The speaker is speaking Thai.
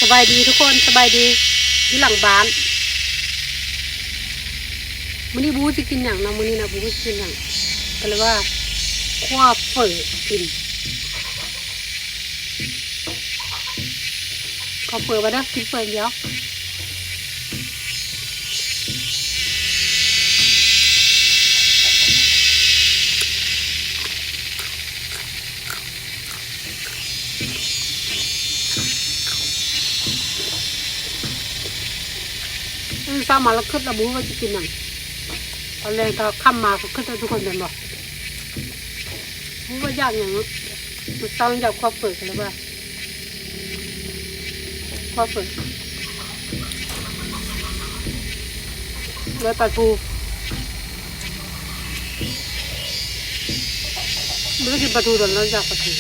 สบายดีทุกคนสบายดีที่หลังบ้านมื้อนี้บูจะกินอย่างนะมื้อนี้นะบูจะกินอย่างก็เลยว่าคั่วเฝอกินขอเฝอมาเด้อกินเฝอเดียวสร้างมาแล้วขึ้นระบุว่าจะกินอย่างตอนแรกก็ข้ามมาก็ขึ้นทุกคนเป็นบอกบูว่ายากอย่างนี้มันต้องอยากคั่วเฝอกันเลยว่าคั่วเฝอเลยปลาทูไม่ได้กินปลาทูหรอกแล้วอยากปลาทู